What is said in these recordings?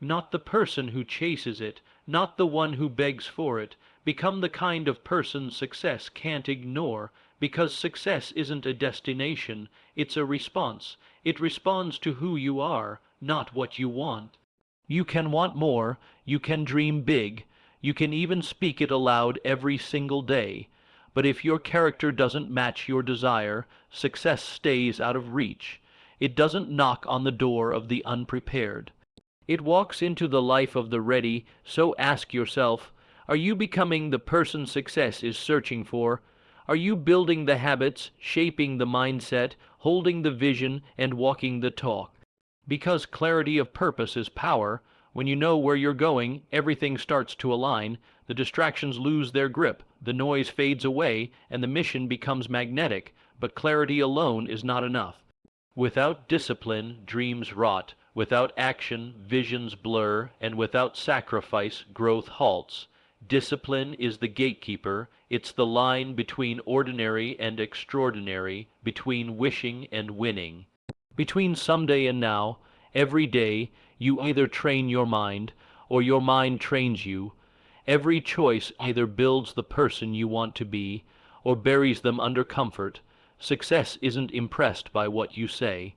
not the person who chases it, not the one who begs for it. Become the kind of person success can't ignore, because success isn't a destination, it's a response. It responds to who you are, not what you want. You can want more, you can dream big, you can even speak it aloud every single day. But if your character doesn't match your desire, success stays out of reach. It doesn't knock on the door of the unprepared. It walks into the life of the ready. So ask yourself, are you becoming the person success is searching for? Are you building the habits, shaping the mindset, holding the vision, and walking the talk? Because clarity of purpose is power. When you know where you're going, everything starts to align, the distractions lose their grip, the noise fades away, and the mission becomes magnetic. But clarity alone is not enough. Without discipline, dreams rot. Without action, visions blur. And without sacrifice, growth halts. Discipline is the gatekeeper. It's the line between ordinary and extraordinary, between wishing and winning. Between someday and now, every day, you either train your mind, or your mind trains you. Every choice either builds the person you want to be, or buries them under comfort. Success isn't impressed by what you say.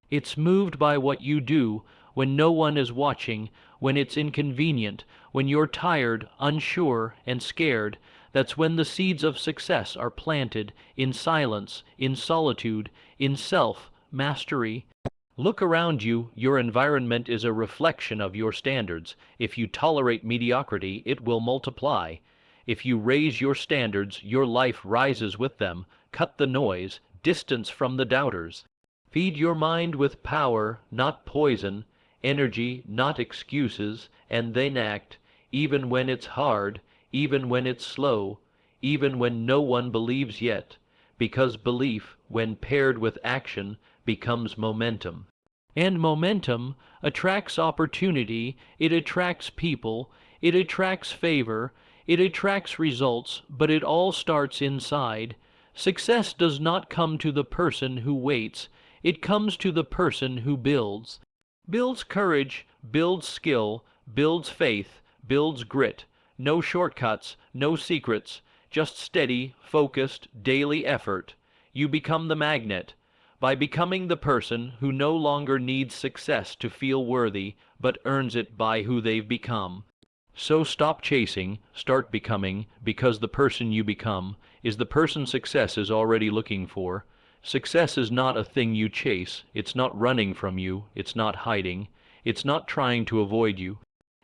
It's moved by what you do, when no one is watching, when it's inconvenient, when you're tired, unsure, and scared. That's when the seeds of success are planted, in silence, in solitude, in self-mastery. Look around you. Your environment is a reflection of your standards. If you tolerate mediocrity, it will multiply. If you raise your standards, your life rises with them. Cut the noise, distance from the doubters. Feed your mind with power, not poison, energy, not excuses, and then act, even when it's hard, even when it's slow, even when no one believes yet, because belief, when paired with action, becomes momentum. And momentum attracts opportunity, it attracts people, it attracts favor, it attracts results, but it all starts inside. Success does not come to the person who waits, it comes to the person who builds. Builds courage, builds skill, builds faith, builds grit. No shortcuts, no secrets, just steady, focused, daily effort. You become the magnet. By becoming the person who no longer needs success to feel worthy, but earns it by who they've become. So stop chasing, start becoming, because the person you become is the person success is already looking for. Success is not a thing you chase, it's not running from you, it's not hiding, it's not trying to avoid you.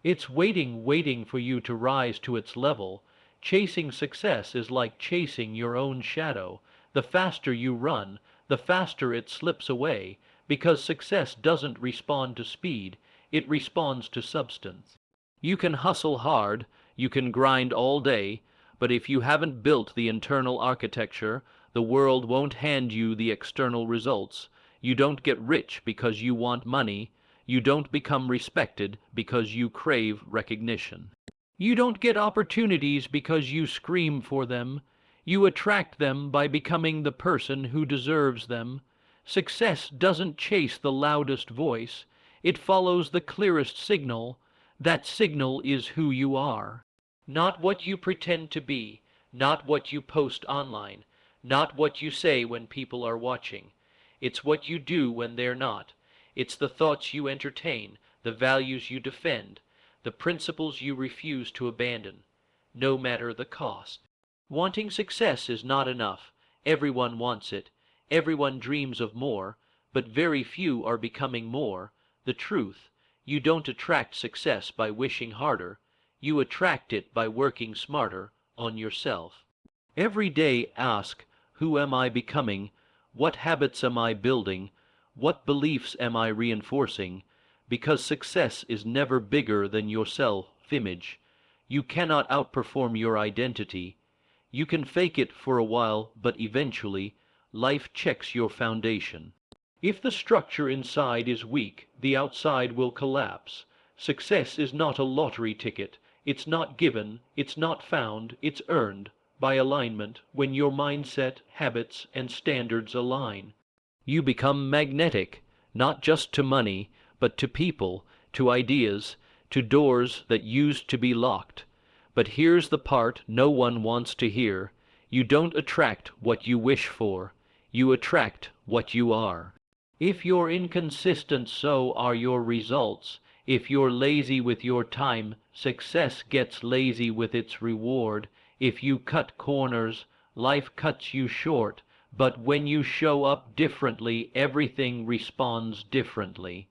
It's waiting for you to rise to its level. Chasing success is like chasing your own shadow. The faster you run, the faster it slips away, because success doesn't respond to speed, it responds to substance. You can hustle hard, you can grind all day, but if you haven't built the internal architecture, the world won't hand you the external results. You don't get rich because you want money. You don't become respected because you crave recognition. You don't get opportunities because you scream for them. You attract them by becoming the person who deserves them. Success doesn't chase the loudest voice. It follows the clearest signal. That signal is who you are. Not what you pretend to be, not what you post online, not what you say when people are watching. It's what you do when they're not. It's the thoughts you entertain, the values you defend, the principles you refuse to abandon, no matter the cost. Wanting success is not enough. Everyone wants it. Everyone dreams of more, but very few are becoming more. The truth, you don't attract success by wishing harder. You attract it by working smarter on yourself. Every day ask, who am I becoming? What habits am I building? What beliefs am I reinforcing? Because success is never bigger than your self-image. You cannot outperform your identity. You can fake it for a while, but eventually, life checks your foundation. If the structure inside is weak, the outside will collapse. Success is not a lottery ticket. It's not given, it's not found, it's earned by alignment when your mindset, habits, and standards align. You become magnetic, not just to money, but to people, to ideas, to doors that used to be locked. But here's the part no one wants to hear. You don't attract what you wish for. You attract what you are. If you're inconsistent, so are your results. If you're lazy with your time, success gets lazy with its reward. If you cut corners, life cuts you short. But when you show up differently, everything responds differently.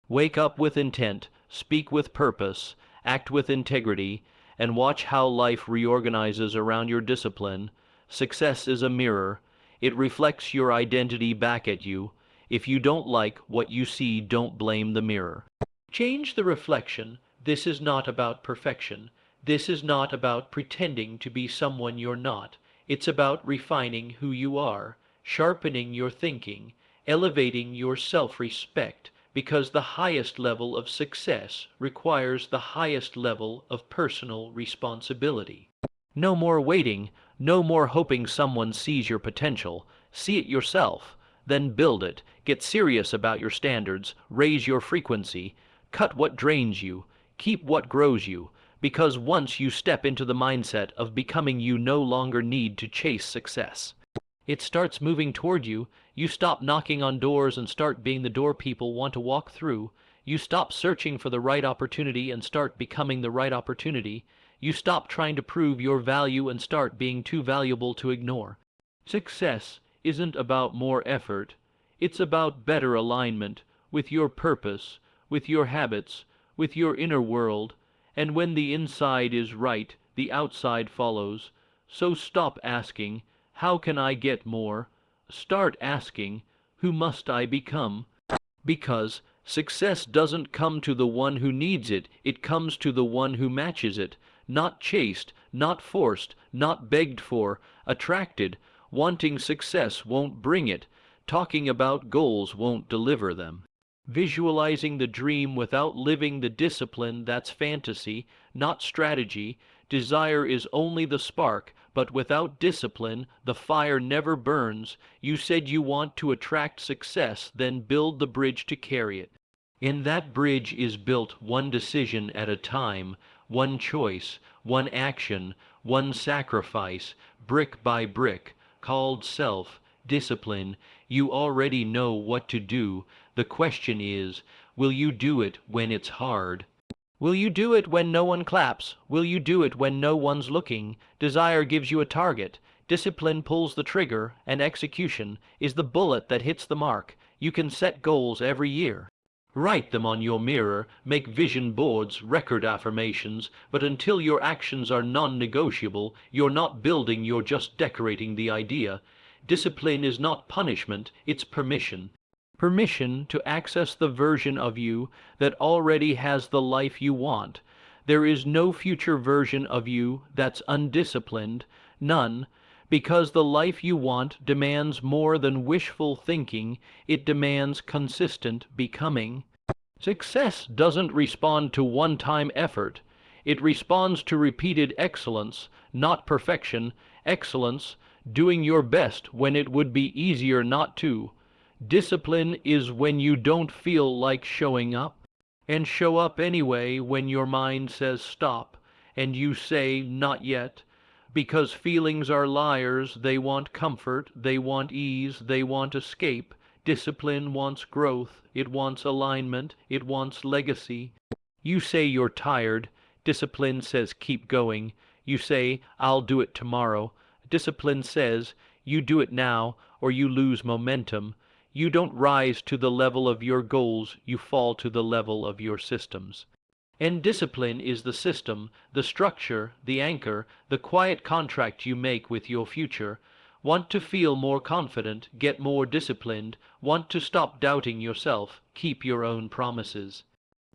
Wake up with intent, speak with purpose, act with integrity, and watch how life reorganizes around your discipline. Success is a mirror. It reflects your identity back at you. If you don't like what you see, don't blame the mirror. Change the reflection. This is not about perfection. This is not about pretending to be someone you're not. It's about refining who you are, sharpening your thinking, elevating your self-respect, because the highest level of success requires the highest level of personal responsibility. No more waiting, no more hoping someone sees your potential. See it yourself, then build it. Get serious about your standards, raise your frequency, cut what drains you, keep what grows you, because once you step into the mindset of becoming, you no longer need to chase success. It starts moving toward you. You stop knocking on doors and start being the door people want to walk through. You stop searching for the right opportunity and start becoming the right opportunity. You stop trying to prove your value and start being too valuable to ignore. Success isn't about more effort. It's about better alignment with your purpose, with your habits, with your inner world. And when the inside is right, the outside follows. So stop asking, how can I get more? Start asking, who must I become? Because success doesn't come to the one who needs it, it comes to the one who matches it. Not chased, not forced, not begged for, attracted. Wanting success won't bring it. Talking about goals won't deliver them. Visualizing the dream without living the discipline, that's fantasy, not strategy. Desire is only the spark, but without discipline, the fire never burns. You said you want to attract success, then build the bridge to carry it. And that bridge is built one decision at a time, one choice, one action, one sacrifice, brick by brick, called self-discipline. You already know what to do. The question is, will you do it when it's hard? Will you do it when no one claps? Will you do it when no one's looking? Desire gives you a target. Discipline pulls the trigger, and execution is the bullet that hits the mark. You can set goals every year. Write them on your mirror, make vision boards, record affirmations, but until your actions are non-negotiable, you're not building, you're just decorating the idea. Discipline is not punishment, it's permission. Permission to access the version of you that already has the life you want. There is no future version of you that's undisciplined, none, because the life you want demands more than wishful thinking, it demands consistent becoming. Success doesn't respond to one-time effort. It responds to repeated excellence, not perfection. Excellence, doing your best when it would be easier not to. Discipline is when you don't feel like showing up, and show up anyway when your mind says stop, and you say not yet, because feelings are liars. They want comfort, they want ease, they want escape. Discipline wants growth, it wants alignment, it wants legacy. You say you're tired, discipline says keep going. You say, I'll do it tomorrow. Discipline says, you do it now, or you lose momentum. You don't rise to the level of your goals, you fall to the level of your systems. And discipline is the system, the structure, the anchor, the quiet contract you make with your future. Want to feel more confident, get more disciplined. Want to stop doubting yourself, keep your own promises.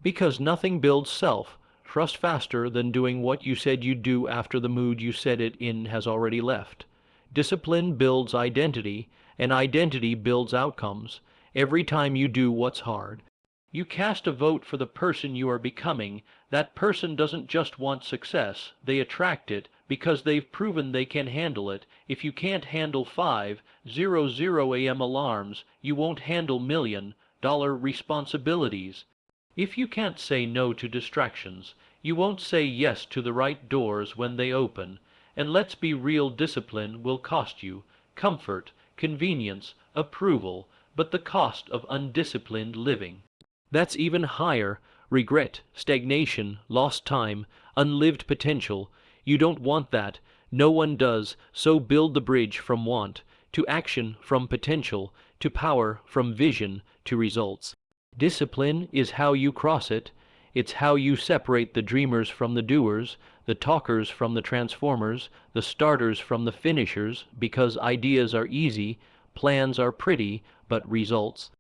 Because nothing builds self. Trust faster than doing what you said you'd do after the mood you said it in has already left. Discipline builds identity, and identity builds outcomes. Every time you do what's hard, you cast a vote for the person you are becoming. That person doesn't just want success, they attract it because they've proven they can handle it. If you can't handle 5:00 a.m. alarms, you won't handle $1 million responsibilities. If you can't say no to distractions, you won't say yes to the right doors when they open, and let's be real, discipline will cost you comfort, convenience, approval, but the cost of undisciplined living. That's even higher: regret, stagnation, lost time, unlived potential. You don't want that. No one does. So build the bridge from want to action, from potential to power, from vision to results. Discipline is how you cross it. It's how you separate the dreamers from the doers, the talkers from the transformers, the starters from the finishers, because ideas are easy, plans are pretty, but results,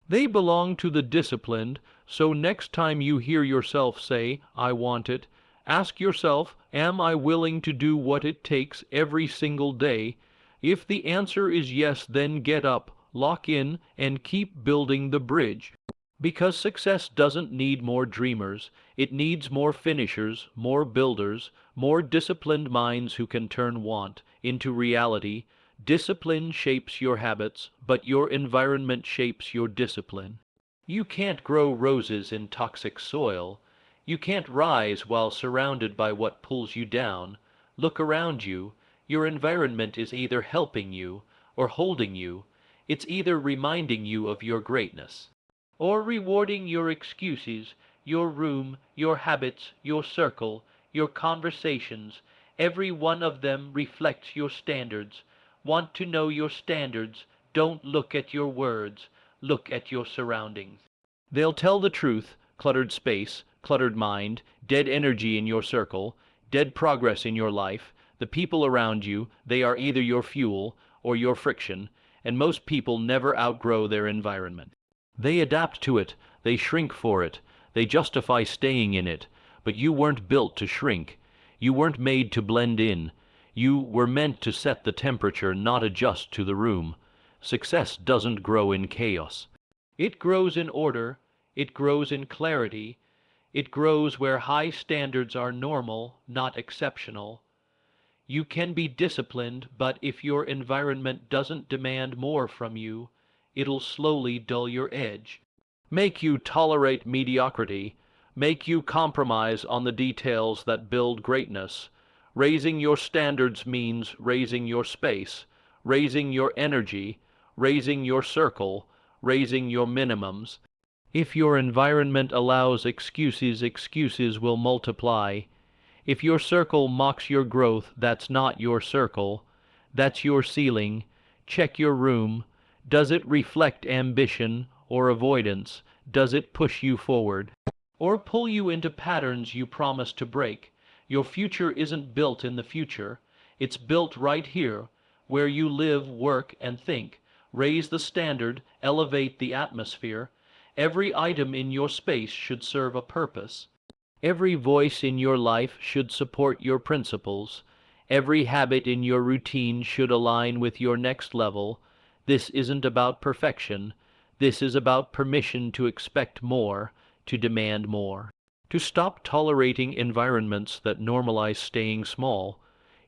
they belong to the disciplined. So next time you hear yourself say, "I want it," ask yourself, am I willing to do what it takes every single day? If the answer is yes, then get up, lock in, and keep building the bridge. Because success doesn't need more dreamers, it needs more finishers, more builders, more disciplined minds who can turn want into reality. Discipline shapes your habits, but your environment shapes your discipline. You can't grow roses in toxic soil. You can't rise while surrounded by what pulls you down. Look around you. Your environment is either helping you or holding you. It's either reminding you of your greatness or rewarding your excuses. Your room, your habits, your circle, your conversations, every one of them reflects your standards. Want to know your standards? Don't look at your words, look at your surroundings. They'll tell the truth: cluttered space, cluttered mind, dead energy in your circle, dead progress in your life. The people around you, they are either your fuel or your friction, and most people never outgrow their environment. They adapt to it, they shrink for it, they justify staying in it, but you weren't built to shrink. You weren't made to blend in. You were meant to set the temperature, not adjust to the room. Success doesn't grow in chaos. It grows in order, it grows in clarity, it grows where high standards are normal, not exceptional. You can be disciplined, but if your environment doesn't demand more from you, it'll slowly dull your edge, make you tolerate mediocrity, make you compromise on the details that build greatness. Raising your standards means raising your space, raising your energy, raising your circle, raising your minimums. If your environment allows excuses, excuses will multiply. If your circle mocks your growth, that's not your circle. That's your ceiling. Check your room. Does it reflect ambition or avoidance? Does it push you forward or pull you into patterns you promise to break? Your future isn't built in the future. It's built right here, where you live, work, and think. Raise the standard, elevate the atmosphere. Every item in your space should serve a purpose. Every voice in your life should support your principles. Every habit in your routine should align with your next level. This isn't about perfection. This is about permission to expect more, to demand more, to stop tolerating environments that normalize staying small.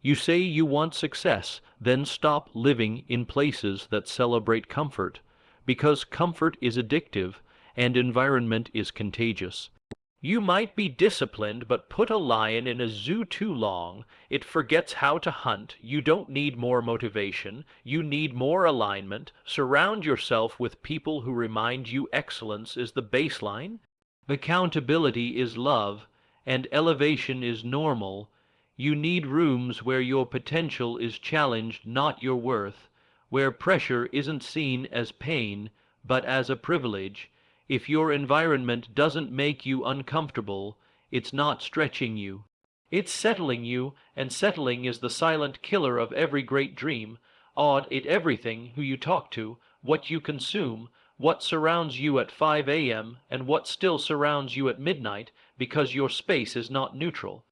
You say you want success, then stop living in places that celebrate comfort, because comfort is addictive and environment is contagious. You might be disciplined, but put a lion in a zoo too long, it forgets how to hunt. You don't need more motivation, you need more alignment. Surround yourself with people who remind you excellence is the baseline, accountability is love, and elevation is normal. You need rooms where your potential is challenged, not your worth, where pressure isn't seen as pain, but as a privilege. If your environment doesn't make you uncomfortable, it's not stretching you. It's settling you, and settling is the silent killer of every great dream. Odd at everything: who you talk to, what you consume, what surrounds you at 5 a.m., and what still surrounds you at midnight, because your space is not neutral.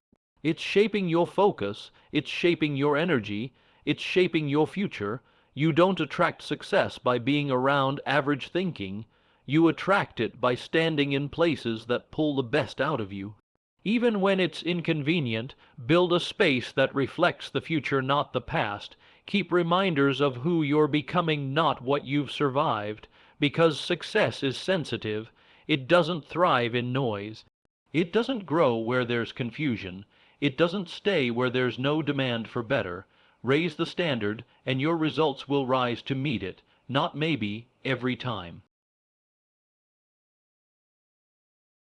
It's shaping your focus, it's shaping your energy, it's shaping your future. You don't attract success by being around average thinking. You attract it by standing in places that pull the best out of you. Even when it's inconvenient, build a space that reflects the future, not the past. Keep reminders of who you're becoming, not what you've survived, because success is sensitive. It doesn't thrive in noise. It doesn't grow where there's confusion. It doesn't stay where there's no demand for better. Raise the standard, and your results will rise to meet it, not maybe, every time.